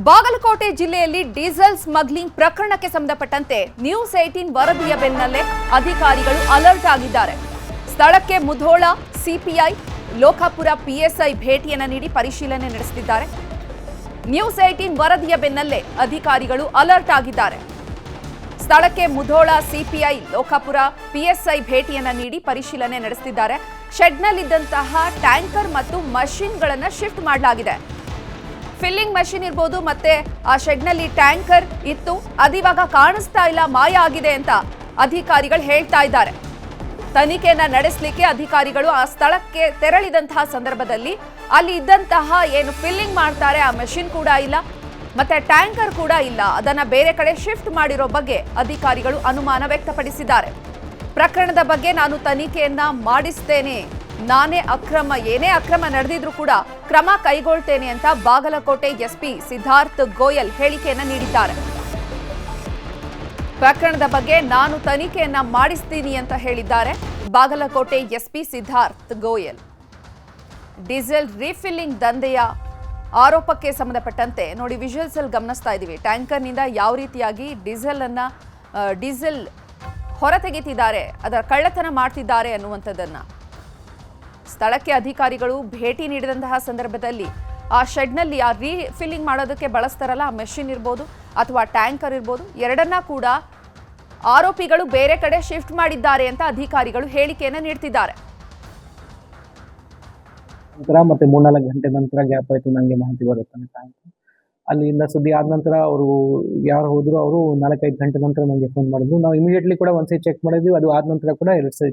ಬಾಗಲಕೋಟೆ ಜಿಲ್ಲೆಯಲ್ಲಿ diesel smuggling ಪ್ರಕರಣಕ್ಕೆ ಸಂಬಂಧಪಟ್ಟಂತೆ ನ್ಯೂಸ್ 18 ವರದಿಯ ಬೆನ್ನಲ್ಲೇ ಅಧಿಕಾರಿಗಳು ಅಲರ್ಟ್ ಆಗಿದ್ದಾರೆ. ಸ್ಥಳಕ್ಕೆ ಮುಧೋಳ ಸಿಪಿಐ, ಲೋಕಾಪುರ ಪಿಎಸ್ಐ ಭೇಟಿಯನ್ನು ನೀಡಿ ಪರಿಶೀಲನೆ ನಡೆಸುತ್ತಿದ್ದಾರೆ. ನ್ಯೂಸ್ 18 ವರದಿಯ ಬೆನ್ನಲ್ಲೇ ಅಧಿಕಾರಿಗಳು ಅಲರ್ಟ್ ಆಗಿದ್ದಾರೆ. ಸ್ಥಳಕ್ಕೆ ಮುಧೋಳ ಸಿಪಿಐ, ಲೋಕಾಪುರ ಪಿಎಸ್ಐ ಭೇಟಿಯನ್ನು ನೀಡಿ ಪರಿಶೀಲನೆ ನಡೆಸುತ್ತಿದ್ದಾರೆ. ಶೆಡ್ನಲ್ಲಿದ್ದಂತಹ ಟ್ಯಾಂಕರ್ ಮತ್ತು ಮಷಿನ್ಗಳನ್ನು ಶಿಫ್ಟ್ ಮಾಡಲಾಗಿದೆ. ಫಿಲ್ಲಿಂಗ್ ಮಷಿನ್ ಇರಬಹುದು, ಮತ್ತೆ ಆ ಶೆಡ್ನಲ್ಲಿ ಟ್ಯಾಂಕರ್ ಇತ್ತು, ಅದಿವಾಗ ಕಾಣಿಸ್ತಾ ಇಲ್ಲ, ಮಾಯ ಆಗಿದೆ ಅಂತ ಅಧಿಕಾರಿಗಳು ಹೇಳ್ತಾ ಇದ್ದಾರೆ. ತನಿಖೆಯನ್ನ ನಡೆಸಲಿಕ್ಕೆ ಅಧಿಕಾರಿಗಳು ಆ ಸ್ಥಳಕ್ಕೆ ತೆರಳಿದಂತಹ ಸಂದರ್ಭದಲ್ಲಿ ಅಲ್ಲಿ ಇದ್ದಂತಹ ಏನು ಫಿಲ್ಲಿಂಗ್ ಮಾಡ್ತಾರೆ ಆ ಮಷಿನ್ ಕೂಡ ಇಲ್ಲ, ಮತ್ತೆ ಟ್ಯಾಂಕರ್ ಕೂಡ ಇಲ್ಲ. ಅದನ್ನ ಬೇರೆ ಕಡೆ ಶಿಫ್ಟ್ ಮಾಡಿರೋ ಬಗ್ಗೆ ಅಧಿಕಾರಿಗಳು ಅನುಮಾನ ವ್ಯಕ್ತಪಡಿಸಿದ್ದಾರೆ. ಪ್ರಕರಣದ ಬಗ್ಗೆ ನಾನು ತನಿಖೆಯನ್ನ ಮಾಡಿಸ್ತೇನೆ, ಏನೇ ಅಕ್ರಮ ನಡೆದಿದ್ರೂ ಕೂಡ ಕ್ರಮ ಕೈಗೊಳ್ತೇನೆ ಅಂತ ಬಾಗಲಕೋಟೆ ಎಸ್ಪಿ ಸಿದ್ಧಾರ್ಥ್ ಗೋಯಲ್ ಹೇಳಿಕೆಯನ್ನ ನೀಡಿದ್ದಾರೆ. ಪ್ರಕರಣದ ಬಗ್ಗೆ ನಾನು ತನಿಖೆಯನ್ನ ಮಾಡಿಸ್ತೀನಿ ಅಂತ ಹೇಳಿದ್ದಾರೆ Bagalkot SP Siddharth Goyal. Diesel refilling ದಂಧೆಯ ಆರೋಪಕ್ಕೆ ಸಂಬಂಧಪಟ್ಟಂತೆ ನೋಡಿ, ವಿಜುವಲ್ಸ್ ಅಲ್ಲಿ ಗಮನಿಸ್ತಾ ಇದ್ದೀವಿ. ಟ್ಯಾಂಕರ್ನಿಂದ ಯಾವ ರೀತಿಯಾಗಿ ಡೀಸೆಲ್ ಹೊರತೆಗೆತಿದ್ದಾರೆ, ಅದರ ಕಳ್ಳತನ ಮಾಡ್ತಿದ್ದಾರೆ ಅನ್ನುವಂಥದ್ದನ್ನ ಸ್ಥಳಕ್ಕೆ ಅಧಿಕಾರಿಗಳು ಭೇಟಿ ನೀಡಿದಂತಹ ಸಂದರ್ಭದಲ್ಲಿ ಆ ಶೆಡ್ನಲ್ಲಿ ಆ ರೀಫಿಲ್ಲಿಂಗ್ ಮಾಡೋದಕ್ಕೆ ಬಳಸ್ತಾರಲ್ಲ, ಆ ಮೆಷಿನ್ ಇರ್ಬೋದು ಅಥವಾ ಟ್ಯಾಂಕರ್ ಇರ್ಬೋದು, ಎರಡನ್ನ ಕೂಡ ಆರೋಪಿಗಳು ಬೇರೆ ಕಡೆ ಶಿಫ್ಟ್ ಮಾಡಿದ್ದಾರೆ ಅಂತ ಅಧಿಕಾರಿಗಳು ಹೇಳಿಕೆಯನ್ನು ನೀಡ್ತಿದ್ದಾರೆ. ಮತ್ತೆ 3-4 ಗಂಟೆ ನಂತರ ಗ್ಯಾಪ್ ಆಯ್ತು, ನನಗೆ ಮಾಹಿತಿ ಬರುತ್ತೆ. ಅಲ್ಲಿಂದ ಸುದ್ದಿ ಆದ ನಂತರ ಅವರು ಯಾರು ಹೋದ್ರು, ಅವರು 4-5 ಗಂಟೆ ನಂತರ ನನಗೆ ಫೋನ್ ಮಾಡಿದ್ರು. ನಾವು ಇಮಿಡಿಯೇಟ್ಲಿ ಕೂಡ ಒಂದ್ಸರಿ ಚೆಕ್ ಮಾಡಿದ್ವಿ. ಅದು ಆದ ನಂತರ ಕೂಡ 2 ಸರಿ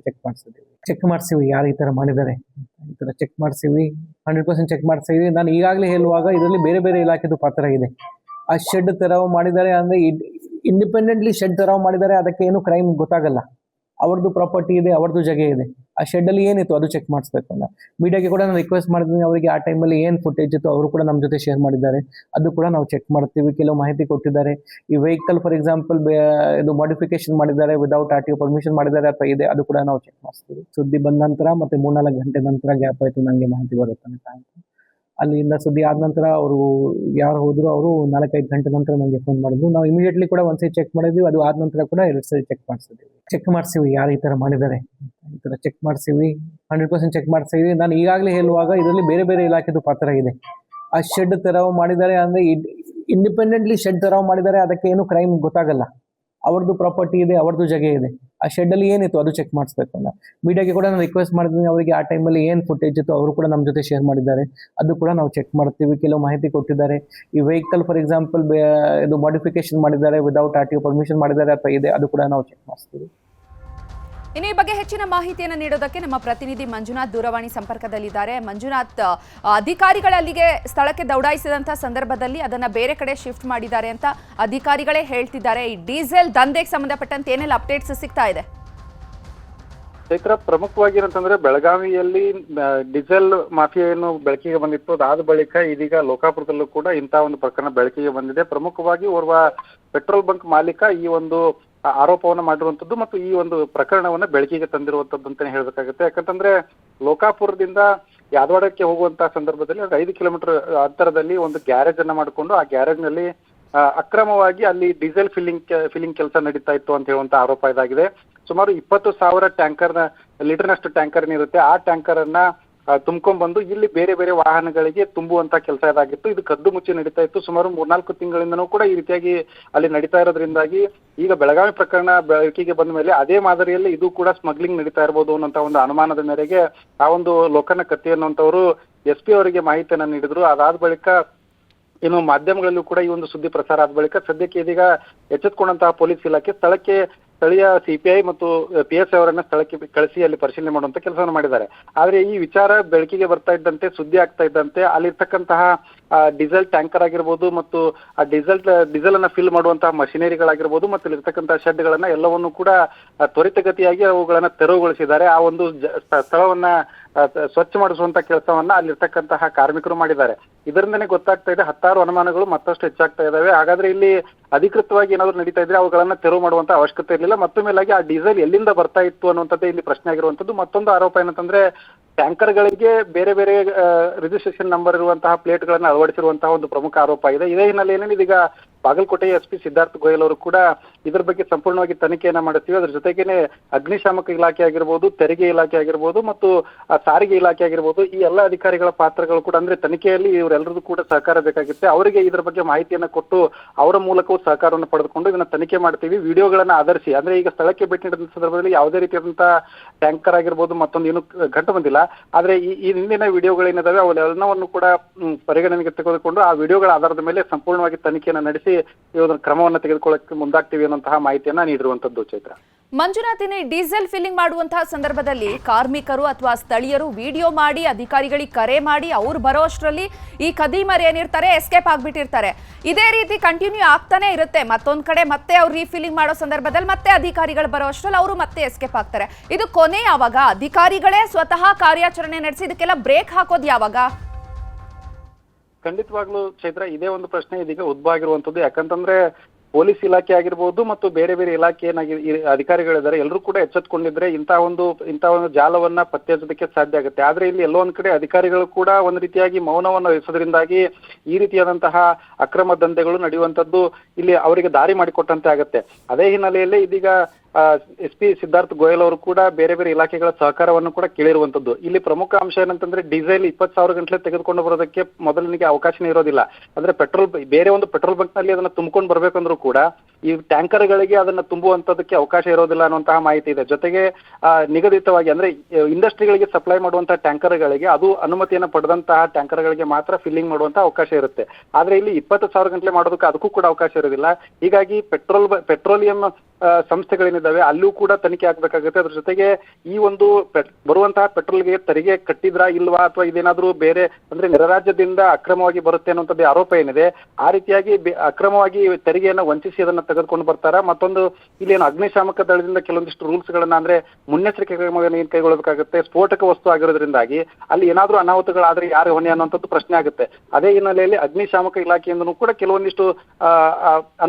ಚೆಕ್ ಮಾಡಿಸಿವಿ ಯಾರು ಈ ತರ ಮಾಡಿದ್ದಾರೆ, ಈ ತರ ಚೆಕ್ ಮಾಡಿಸಿವಿ, 100% ಚೆಕ್ ಮಾಡಿಸಿವಿ. ನಾನು ಈಗಾಗಲೇ ಹೇಳುವಾಗ ಇದರಲ್ಲಿ ಬೇರೆ ಬೇರೆ ಇಲಾಖೆದು ಪಾತ್ರ ಇದೆ. ಆ ಶೆಡ್ ತೆರವು ಮಾಡಿದ್ದಾರೆ ಅಂದ್ರೆ ಇಂಡಿಪೆಂಡೆಂಟ್ಲಿ ಶೆಡ್ ತೆರವು ಮಾಡಿದ್ದಾರೆ, ಅದಕ್ಕೆ ಏನು ಕ್ರೈಮ್ ಗೊತ್ತಾಗಲ್ಲ. ಅವ್ರದ್ದು ಪ್ರಾಪರ್ಟಿ ಇದೆ, ಅವ್ರದ್ದು ಜಾಗ ಇದೆ. ಆ ಶೆಡ್ ಅಲ್ಲಿ ಏನಿತ್ತು ಅದು ಚೆಕ್ ಮಾಡಿಸ್ಬೇಕು ಅಂತ ಮೀಡಿಯಾಗೆ ಕೂಡ ನಾನು ರಿಕ್ವೆಸ್ಟ್ ಮಾಡಿದ್ದೀನಿ. ಅವರಿಗೆ ಆ ಟೈಮಲ್ಲಿ ಏನು ಫುಟೇಜ್ ಇತ್ತು ಅವರು ಕೂಡ ನಮ್ಮ ಜೊತೆ ಶೇರ್ ಮಾಡಿದ್ದಾರೆ. ಅದು ಕೂಡ ನಾವು ಚೆಕ್ ಮಾಡ್ತೀವಿ. ಕೆಲವು ಮಾಹಿತಿ ಕೊಟ್ಟಿದ್ದಾರೆ. ಈ ವೆಹಿಕಲ್ ಫಾರ್ ಎಕ್ಸಾಂಪಲ್ ಇದು ಮಾಡಿಫಿಕೇಶನ್ ಮಾಡಿದ್ದಾರೆ, ವಿದೌಟ್ RTO ಪರ್ಮಿಷನ್ ಮಾಡಿದ್ದಾರೆ ಅಥವಾ ಇದೆ, ಅದು ಕೂಡ ನಾವು ಚೆಕ್ ಮಾಡಿಸ್ತೀವಿ. ಸುದ್ದಿ ಬಂದ ನಂತರ ಮತ್ತೆ 3-4 ಗಂಟೆ ನಂತರ ಗ್ಯಾಪ್ ಆಯ್ತು, ನನಗೆ ಮಾಹಿತಿ ಬರುತ್ತೆ. ಅಲ್ಲಿಂದ ಸುದ್ದಿ ಆದ ನಂತರ ಅವರು ಯಾರು ಹೋದ್ರು, ಅವರು 4-5 ಗಂಟೆ ನಂತರ ನನಗೆ ಫೋನ್ ಮಾಡಿದ್ರು. ನಾವು ಇಮಿಡಿಯೇಟ್ಲಿ ಕೂಡ ಒಂದ್ಸರಿ ಚೆಕ್ ಮಾಡಿದ್ವಿ. ಅದು ಆದ ನಂತರ ಕೂಡ 2 ಸರಿ ಚೆಕ್ ಮಾಡಿಸಿವಿ ಯಾರು ಈ ತರ ಮಾಡಿದ್ದಾರೆ, ಈ ತರ ಚೆಕ್ ಮಾಡಿಸಿವಿ, 100% ಚೆಕ್ ಮಾಡಿಸಿವಿ. ನಾನು ಈಗಾಗಲೇ ಹೇಳುವಾಗ ಇದರಲ್ಲಿ ಬೇರೆ ಬೇರೆ ಇಲಾಖೆದು ಪಾತ್ರ ಇದೆ. ಆ ಶೆಡ್ ತೆರವು ಮಾಡಿದ್ದಾರೆ ಅಂದ್ರೆ ಇಂಡಿಪೆಂಡೆಂಟ್ಲಿ ಶೆಡ್ ತೆರವು ಮಾಡಿದ್ದಾರೆ, ಅದಕ್ಕೆ ಏನು ಕ್ರೈಮ್ ಗೊತ್ತಾಗಲ್ಲ. ಅವ್ರದ್ದು ಪ್ರಾಪರ್ಟಿ ಇದೆ, ಅವ್ರದ್ದು ಜಾಗ ಇದೆ. ಆ ಶೆಡ್ ಅಲ್ಲಿ ಏನಿತ್ತು ಅದು ಚೆಕ್ ಮಾಡಿಸ್ಬೇಕು ಅಂತ ಮೀಡಿಯಾಗೆ ಕೂಡ ನಾನು ರಿಕ್ವೆಸ್ಟ್ ಮಾಡಿದ್ದೀನಿ. ಅವರಿಗೆ ಆ ಟೈಮಲ್ಲಿ ಏನು ಫುಟೇಜ್ ಇತ್ತು ಅವರು ಕೂಡ ನಮ್ಮ ಜೊತೆ ಶೇರ್ ಮಾಡಿದ್ದಾರೆ. ಅದು ಕೂಡ ನಾವು ಚೆಕ್ ಮಾಡ್ತೀವಿ. ಕೆಲವು ಮಾಹಿತಿ ಕೊಟ್ಟಿದ್ದಾರೆ. ಈ ವೆಹಿಕಲ್ ಫಾರ್ ಎಕ್ಸಾಂಪಲ್ ಇದು ಮಾಡಿಫಿಕೇಶನ್ ಮಾಡಿದ್ದಾರೆ, ವಿದೌಟ್ RTO ಪರ್ಮಿಷನ್ ಮಾಡಿದ್ದಾರೆ ಅಥವಾ ಇದೆ, ಅದು ಕೂಡ ನಾವು ಚೆಕ್ ಮಾಡಿಸ್ತೀವಿ. ಇನ್ನು ಈ ಬಗ್ಗೆ ಹೆಚ್ಚಿನ ಮಾಹಿತಿಯನ್ನು ನೀಡೋದಕ್ಕೆ ನಮ್ಮ ಪ್ರತಿನಿಧಿ ಮಂಜುನಾಥ್ ದೂರವಾಣಿ ಸಂಪರ್ಕದಲ್ಲಿದ್ದಾರೆ. ಮಂಜುನಾಥ್, ಅಧಿಕಾರಿಗಳ ಅಲ್ಲಿಗೆ ಸ್ಥಳಕ್ಕೆ ದೌಡಾಯಿಸಿದಂತಹ ಸಂದರ್ಭದಲ್ಲಿ ಅದನ್ನ ಬೇರೆ ಕಡೆ ಶಿಫ್ಟ್ ಮಾಡಿದ್ದಾರೆ ಅಂತ ಅಧಿಕಾರಿಗಳೇ ಹೇಳ್ತಿದ್ದಾರೆ. ಈ ಡೀಸೆಲ್ ದಂಧೆಗೆ ಸಂಬಂಧಪಟ್ಟಂತೆ ಏನೆಲ್ಲ ಅಪ್ಡೇಟ್ಸ್ ಸಿಗ್ತಾ ಇದೆ? ಚೈತ್ರ, ಪ್ರಮುಖವಾಗಿ ಏನಂತಂದ್ರೆ ಬೆಳಗಾವಿಯಲ್ಲಿ ಡೀಸೆಲ್ ಮಾಫಿಯಾ ಏನು ಬೆಳಕಿಗೆ ಬಂದಿತ್ತು, ಅದಾದ ಬಳಿಕ ಇದೀಗ ಲೋಕಾಪುರದಲ್ಲೂ ಕೂಡ ಇಂತಹ ಒಂದು ಪ್ರಕರಣ ಬೆಳಕಿಗೆ ಬಂದಿದೆ. ಪ್ರಮುಖವಾಗಿ ಓರ್ವ ಪೆಟ್ರೋಲ್ ಬಂಕ್ ಮಾಲೀಕ ಈ ಒಂದು ಆರೋಪವನ್ನು ಮಾಡಿರುವಂತದ್ದು ಮತ್ತು ಈ ಒಂದು ಪ್ರಕರಣವನ್ನ ಬೆಳಕಿಗೆ ತಂದಿರುವಂತದ್ದು ಅಂತಾನೆ ಹೇಳ್ಬೇಕಾಗುತ್ತೆ. ಯಾಕಂತಂದ್ರೆ ಲೋಕಾಪುರದಿಂದ ಯಾದವಾಡಕ್ಕೆ ಹೋಗುವಂತಹ ಸಂದರ್ಭದಲ್ಲಿ 5 ಕಿಲೋಮೀಟರ್ ಅಂತರದಲ್ಲಿ ಒಂದು ಗ್ಯಾರೇಜ್ ಅನ್ನ ಮಾಡಿಕೊಂಡು ಆ ಗ್ಯಾರೇಜ್ ನಲ್ಲಿ ಅಕ್ರಮವಾಗಿ ಅಲ್ಲಿ ಡೀಸೆಲ್ ಫಿಲ್ಲಿಂಗ್ ಕೆಲಸ ನಡೀತಾ ಇತ್ತು ಅಂತ ಹೇಳುವಂತ ಆರೋಪ ಇದಾಗಿದೆ. ಸುಮಾರು 20,000 ಲೀಟರ್ನಷ್ಟು ಟ್ಯಾಂಕರ್ ಏನಿರುತ್ತೆ ಆ ಟ್ಯಾಂಕರ್ ಅನ್ನ ತುಂಬ್ಕೊಂಡ್ಬಂದು ಇಲ್ಲಿ ಬೇರೆ ಬೇರೆ ವಾಹನಗಳಿಗೆ ತುಂಬುವಂತ ಕೆಲಸ ಇದಾಗಿತ್ತು. ಇದು ಕದ್ದು ಮುಚ್ಚಿ ನಡೀತಾ ಇತ್ತು. ಸುಮಾರು 3-4 ತಿಂಗಳಿಂದನೂ ಕೂಡ ಈ ರೀತಿಯಾಗಿ ಅಲ್ಲಿ ನಡೀತಾ ಇರೋದ್ರಿಂದಾಗಿ ಈಗ ಬೆಳಗಾವಿ ಪ್ರಕರಣ ಬೆಳಕಿಗೆ ಬಂದ ಮೇಲೆ ಅದೇ ಮಾದರಿಯಲ್ಲಿ ಇದು ಕೂಡ ಸ್ಮಗ್ಲಿಂಗ್ ನಡೀತಾ ಇರಬಹುದು ಅನ್ನೋಂತ ಒಂದು ಅನುಮಾನದ ಮೇರೆಗೆ ಆ ಒಂದು ಲೋಕನ ಕತ್ತಿ ಅನ್ನುವಂಥವ್ರು SP ಅವರಿಗೆ ಮಾಹಿತಿಯನ್ನ ನೀಡಿದ್ರು. ಅದಾದ ಬಳಿಕ ಇನ್ನು ಮಾಧ್ಯಮಗಳಲ್ಲೂ ಕೂಡ ಈ ಒಂದು ಸುದ್ದಿ ಪ್ರಸಾರ ಆದ ಬಳಿಕ ಸದ್ಯಕ್ಕೆ ಇದೀಗ ಎಚ್ಚೆತ್ತುಕೊಂಡಂತಹ ಪೊಲೀಸ್ ಇಲಾಖೆ ಸ್ಥಳೀಯ CPI ಮತ್ತು PSI ಅವರನ್ನ ಸ್ಥಳಕ್ಕೆ ಕಳಿಸಿ ಅಲ್ಲಿ ಪರಿಶೀಲನೆ ಮಾಡುವಂತ ಕೆಲಸವನ್ನು ಮಾಡಿದ್ದಾರೆ. ಆದ್ರೆ ಈ ವಿಚಾರ ಬೆಳಕಿಗೆ ಬರ್ತಾ ಇದ್ದಂತೆ, ಸುದ್ದಿ ಆಗ್ತಾ ಇದ್ದಂತೆ ಅಲ್ಲಿರ್ತಕ್ಕಂತಹ ಡೀಸೆಲ್ ಟ್ಯಾಂಕರ್ ಆಗಿರ್ಬೋದು ಮತ್ತು ಆ ಡೀಸೆಲ್ ಅನ್ನ ಫಿಲ್ ಮಾಡುವಂತಹ ಮಷಿನರಿಗಳಾಗಿರ್ಬೋದು ಮತ್ತು ಇಲ್ಲಿರ್ತಕ್ಕಂತಹ ಶೆಡ್ಗಳನ್ನ ಎಲ್ಲವನ್ನು ಕೂಡ ತ್ವರಿತಗತಿಯಾಗಿ ಅವುಗಳನ್ನ ತೆರವುಗೊಳಿಸಿದ್ದಾರೆ. ಆ ಒಂದು ಸ್ಥಳವನ್ನ ಸ್ವಚ್ಛ ಮಾಡಿಸುವಂತ ಕೆಲಸವನ್ನ ಅಲ್ಲಿರ್ತಕ್ಕಂತಹ ಕಾರ್ಮಿಕರು ಮಾಡಿದ್ದಾರೆ. ಇದರಿಂದನೇ ಗೊತ್ತಾಗ್ತಾ ಇದೆ ಹತ್ತಾರು ಅನುಮಾನಗಳು ಮತ್ತಷ್ಟು ಹೆಚ್ಚಾಗ್ತಾ ಇದಾವೆ. ಹಾಗಾದ್ರೆ ಇಲ್ಲಿ ಅಧಿಕೃತವಾಗಿ ಏನಾದ್ರು ನಡೀತಾ ಇದ್ರೆ ಅವುಗಳನ್ನ ತೆರವು ಮಾಡುವಂತ ಅವಶ್ಯಕತೆ ಇರಲಿಲ್ಲ. ಮತ್ತು ಮೇಲಾಗಿ ಆ ಡೀಸೆಲ್ ಎಲ್ಲಿಂದ ಬರ್ತಾ ಇತ್ತು ಅನ್ನುವಂಥದ್ದೇ ಇಲ್ಲಿ ಪ್ರಶ್ನೆ ಆಗಿರುವಂತದ್ದು. ಮತ್ತೊಂದು ಆರೋಪ ಏನಂತಂದ್ರೆ ಟ್ಯಾಂಕರ್ಗಳಿಗೆ ಬೇರೆ ಬೇರೆ ರಿಜಿಸ್ಟ್ರೇಷನ್ ನಂಬರ್ ಇರುವಂತಹ ಪ್ಲೇಟ್ಗಳನ್ನು ಅಳವಡಿಸಿರುವಂತಹ ಒಂದು ಪ್ರಮುಖ ಆರೋಪ ಇದೆ. ಇದೇ ಹಿನ್ನೆಲೆಯಲ್ಲಿ ಇದೀಗ ಬಾಗಲಕೋಟೆಯ SP ಸಿದ್ಧಾರ್ಥ ಗೋಯಲ್ ಅವರು ಕೂಡ ಇದರ ಬಗ್ಗೆ ಸಂಪೂರ್ಣವಾಗಿ ತನಿಖೆಯನ್ನ ಮಾಡುತ್ತೀವಿ. ಅದ್ರ ಜೊತೆಗೇನೆ ಅಗ್ನಿಶಾಮಕ ಇಲಾಖೆ ಆಗಿರ್ಬೋದು, ತೆರಿಗೆ ಇಲಾಖೆ ಆಗಿರ್ಬೋದು ಮತ್ತು ಸಾರಿಗೆ ಇಲಾಖೆ ಆಗಿರ್ಬೋದು, ಈ ಎಲ್ಲ ಅಧಿಕಾರಿಗಳ ಪಾತ್ರಗಳು ಕೂಡ ಅಂದ್ರೆ ತನಿಖೆಯಲ್ಲಿ ಇವರೆಲ್ಲರದ್ದು ಕೂಡ ಸಹಕಾರ ಬೇಕಾಗುತ್ತೆ. ಅವರಿಗೆ ಇದರ ಬಗ್ಗೆ ಮಾಹಿತಿಯನ್ನ ಕೊಟ್ಟು ಅವರ ಮೂಲಕವೂ ಸಹಕಾರವನ್ನು ಪಡೆದುಕೊಂಡು ಇದನ್ನ ತನಿಖೆ ಮಾಡ್ತೀವಿ. ವಿಡಿಯೋಗಳನ್ನ ಆಧರಿಸಿ ಅಂದ್ರೆ ಈಗ ಸ್ಥಳಕ್ಕೆ ಭೇಟಿ ನೀಡಿದ ಸಂದರ್ಭದಲ್ಲಿ ಯಾವುದೇ ರೀತಿಯಾದಂತಹ ಟ್ಯಾಂಕರ್ ಆಗಿರ್ಬೋದು ಮತ್ತೊಂದು ಏನು ಕಂಡು ಬಂದಿಲ್ಲ. ಆದ್ರೆ ಈ ಹಿಂದಿನ ವಿಡಿಯೋಗಳೇನಿದಾವೆ ಅವೆಲ್ಲವನ್ನು ಕೂಡ ಪರಿಗಣನೆಗೆ ತೆಗೆದುಕೊಂಡು ಆ ವಿಡಿಯೋಗಳ ಆಧಾರದ ಮೇಲೆ ಸಂಪೂರ್ಣವಾಗಿ ತನಿಖೆಯನ್ನು ನಡೆಸಿ ಈ ಒಂದು ಕ್ರಮವನ್ನು ತೆಗೆದುಕೊಳ್ಳಕ್ಕೆ ಮುಂದಾಗ್ತೀವಿ ಅನ್ನುವಂತಹ ಮಾಹಿತಿಯನ್ನ ನೀಡಿರುವಂತದ್ದು. ಚೈತ್ರ, ಮಂಜುನಾಥಿನಿ, ಡೀಸೆಲ್ ಫಿಲ್ಲಿಂಗ್ ಮಾಡುವಂತಹ ಸಂದರ್ಭದಲ್ಲಿ ಕಾರ್ಮಿಕರು ಅಥವಾ ಸ್ಥಳೀಯರು ವಿಡಿಯೋ ಮಾಡಿ ಅಧಿಕಾರಿಗಳಿಗೆ ಕರೆ ಮಾಡಿ ಅವ್ರು ಬರೋ ಅಷ್ಟರಲ್ಲಿ ಈ ಖದೀಮರು ಏನಿರ್ತಾರೆ ಎಸ್ಕೇಪ್ ಆಗ್ಬಿಟ್ಟಿರ್ತಾರೆ. ಇದೇ ರೀತಿ ಕಂಟಿನ್ಯೂ ಆಗ್ತಾನೆ ಇರುತ್ತೆ. ಮತ್ತೊಂದ್ ಕಡೆ ಮತ್ತೆ ಅವ್ರು ರೀಫಿಲ್ಲಿಂಗ್ ಮಾಡೋ ಸಂದರ್ಭದಲ್ಲಿ ಮತ್ತೆ ಅಧಿಕಾರಿಗಳು ಬರೋ ಅಷ್ಟರಲ್ಲಿ ಅವರು ಮತ್ತೆ ಎಸ್ಕೇಪ್ ಆಗ್ತಾರೆ. ಇದು ಕೊನೆ ಯಾವಾಗ? ಅಧಿಕಾರಿಗಳೇ ಸ್ವತಃ ಕಾರ್ಯಾಚರಣೆ ನಡೆಸಿ ಇದಕ್ಕೆಲ್ಲ ಬ್ರೇಕ್ ಹಾಕೋದು ಯಾವಾಗ? ಖಂಡಿತವಾಗ್ಲೂ ಚೈತ್ರ, ಇದೇ ಒಂದು ಪ್ರಶ್ನೆ ಇದೀಗ ಉದ್ಭವ ಆಗಿರುವಂತದ್ದು. ಯಾಕಂತಂದ್ರೆ ಪೊಲೀಸ್ ಇಲಾಖೆ ಆಗಿರ್ಬೋದು ಮತ್ತು ಬೇರೆ ಬೇರೆ ಇಲಾಖೆ ಅಧಿಕಾರಿಗಳಿದ್ದಾರೆ, ಎಲ್ಲರೂ ಕೂಡ ಎಚ್ಚೆತ್ತುಕೊಂಡಿದ್ರೆ ಇಂತಹ ಒಂದು ಜಾಲವನ್ನ ಪತ್ತೆ ಹಚ್ಚೋದಕ್ಕೆ ಸಾಧ್ಯ ಆಗುತ್ತೆ. ಆದ್ರೆ ಇಲ್ಲಿ ಎಲ್ಲೋ ಒಂದ್ ಕಡೆ ಅಧಿಕಾರಿಗಳು ಕೂಡ ಒಂದ್ ರೀತಿಯಾಗಿ ಮೌನವನ್ನು ವಹಿಸೋದ್ರಿಂದಾಗಿ ಈ ರೀತಿಯಾದಂತಹ ಅಕ್ರಮ ದಂಧೆಗಳು ನಡೆಯುವಂತದ್ದು ಇಲ್ಲಿ ಅವರಿಗೆ ದಾರಿ ಮಾಡಿಕೊಟ್ಟಂತೆ ಆಗುತ್ತೆ. ಅದೇ ಹಿನ್ನೆಲೆಯಲ್ಲಿ ಇದೀಗ SP ಸಿದ್ಧಾರ್ಥ ಗೋಯಲ್ ಅವರು ಕೂಡ ಬೇರೆ ಬೇರೆ ಇಲಾಖೆಗಳ ಸಹಕಾರವನ್ನು ಕೂಡ ಕೇಳಿರುವಂತದ್ದು. ಇಲ್ಲಿ ಪ್ರಮುಖ ಅಂಶ ಏನಂತಂದ್ರೆ ಡೀಸೆಲ್ 20,000 ಗಂಟಲೆ ತೆಗೆದುಕೊಂಡು ಬರೋದಕ್ಕೆ ಮೊದಲಿಗೆ ಅವಕಾಶನೇ ಇರೋದಿಲ್ಲ. ಅಂದ್ರೆ ಬೇರೆ ಒಂದು ಪೆಟ್ರೋಲ್ ಬಂಕ್ ನಲ್ಲಿ ಅದನ್ನ ತುಂಬಿಕೊಂಡು ಬರ್ಬೇಕಂದ್ರೂ ಕೂಡ ಈ ಟ್ಯಾಂಕರ್ಗಳಿಗೆ ಅದನ್ನ ತುಂಬುವಂತದಕ್ಕೆ ಅವಕಾಶ ಇರೋದಿಲ್ಲ ಅನ್ನುವಂತಹ ಮಾಹಿತಿ ಇದೆ. ಜೊತೆಗೆ ನಿಗದಿತವಾಗಿ ಅಂದ್ರೆ ಇಂಡಸ್ಟ್ರಿಗಳಿಗೆ ಸಪ್ಲೈ ಮಾಡುವಂತಹ ಟ್ಯಾಂಕರ್ಗಳಿಗೆ ಅದು ಅನುಮತಿಯನ್ನು ಪಡೆದಂತಹ ಟ್ಯಾಂಕರ್ಗಳಿಗೆ ಮಾತ್ರ ಫಿಲ್ಲಿಂಗ್ ಮಾಡುವಂತಹ ಅವಕಾಶ ಇರುತ್ತೆ. ಆದ್ರೆ ಇಲ್ಲಿ 20,000 ಗಂಟಲೆ ಮಾಡೋದಕ್ಕೆ ಅದಕ್ಕೂ ಕೂಡ ಅವಕಾಶ ಇರೋದಿಲ್ಲ. ಹೀಗಾಗಿ ಪೆಟ್ರೋಲಿಯಂ ಸಂಸ್ಥೆಗಳೇನಿದ್ದಾವೆ ಅಲ್ಲೂ ಕೂಡ ತನಿಖೆ ಆಗ್ಬೇಕಾಗುತ್ತೆ. ಅದ್ರ ಜೊತೆಗೆ ಈ ಒಂದು ಬರುವಂತಹ ಪೆಟ್ರೋಲ್ಗೆ ತೆರಿಗೆ ಕಟ್ಟಿದ್ರಾ ಇಲ್ವಾ ಅಥವಾ ಇದೇನಾದ್ರೂ ಬೇರೆ ಅಂದ್ರೆ ನೆರರಾಜ್ಯದಿಂದ ಅಕ್ರಮವಾಗಿ ಬರುತ್ತೆ ಅನ್ನುವಂಥದ್ದು ಆರೋಪ ಏನಿದೆ, ಆ ರೀತಿಯಾಗಿ ಅಕ್ರಮವಾಗಿ ತೆರಿಗೆಯನ್ನು ವಂಚಿಸಿ ಅದನ್ನ ತೆಗೆದುಕೊಂಡು ಬರ್ತಾರ. ಮತ್ತೊಂದು ಇಲ್ಲಿ ಏನು ಅಗ್ನಿಶಾಮಕ ದಳದಿಂದ ಕೆಲವೊಂದಿಷ್ಟು ರೂಲ್ಸ್ ಗಳನ್ನ ಅಂದ್ರೆ ಮುನ್ನೆಚ್ಚರಿಕೆ ಕ್ರಮಗಳನ್ನು ಕೈಗೊಳ್ಳಬೇಕಾಗುತ್ತೆ. ಸ್ಫೋಟಕ ವಸ್ತು ಆಗಿರೋದ್ರಿಂದಾಗಿ ಅಲ್ಲಿ ಏನಾದ್ರೂ ಅನಾಹುತಗಳಾದ್ರೆ ಯಾರು ಹೊಣೆ ಅನ್ನುವಂಥದ್ದು ಪ್ರಶ್ನೆ ಆಗುತ್ತೆ. ಅದೇ ಹಿನ್ನೆಲೆಯಲ್ಲಿ ಅಗ್ನಿಶಾಮಕ ಇಲಾಖೆಯಿಂದನೂ ಕೂಡ ಕೆಲವೊಂದಿಷ್ಟು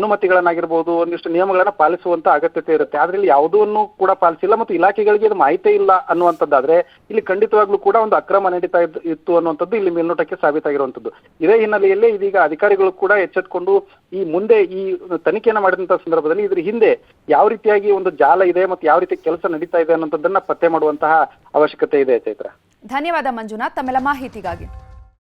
ಅನುಮತಿಗಳನ್ನಾಗಿರ್ಬೋದು, ಒಂದಿಷ್ಟು ನಿಯಮಗಳನ್ನ ಪಾಲಿಸುವಂತ ಅಗತ್ಯತೆ ಇರುತ್ತೆ. ಆದ್ರೆ ಇಲ್ಲಿ ಯಾವುದನ್ನು ಕೂಡ ಪಾಲಿಸಿಲ್ಲ ಮತ್ತು ಇಲಾಖೆಗಳಿಗೆ ಅದು ಮಾಹಿತಿ ಇಲ್ಲ ಅನ್ನುವಂಥದ್ದಾದ್ರೆ ಇಲ್ಲಿ ಖಂಡಿತವಾಗ್ಲೂ ಕೂಡ ಒಂದು ಅಕ್ರಮ ನಡೀತಾ ಇತ್ತು ಅನ್ನುವಂಥದ್ದು ಇಲ್ಲಿ ಮೇಲ್ನೋಟಕ್ಕೆ ಸಾಬೀತಾಗಿರುವಂತದ್ದು. ಇದೇ ಹಿನ್ನೆಲೆಯಲ್ಲಿ ಇದೀಗ ಅಧಿಕಾರಿಗಳು ಕೂಡ ಎಚ್ಚೆತ್ತುಕೊಂಡು ಈ ಮುಂದೆ ಈ ತನಿಖೆಯನ್ನು ಮಾಡಿದಂತಹ ಸಂದರ್ಭದಲ್ಲಿ ಇದ್ರ ಹಿಂದೆ ಯಾವ ರೀತಿಯಾಗಿ ಒಂದು ಜಾಲ ಇದೆ ಮತ್ತು ಯಾವ ರೀತಿ ಕೆಲಸ ನಡೀತಾ ಇದೆ ಅನ್ನೋದನ್ನ ಪತ್ತೆ ಮಾಡುವಂತಹ ಅವಶ್ಯಕತೆ ಇದೆ. ಚೈತ್ರ, ಧನ್ಯವಾದ ಮಂಜುನಾಥ್ ತಮ್ಮೆಲ್ಲ ಮಾಹಿತಿಗಾಗಿ.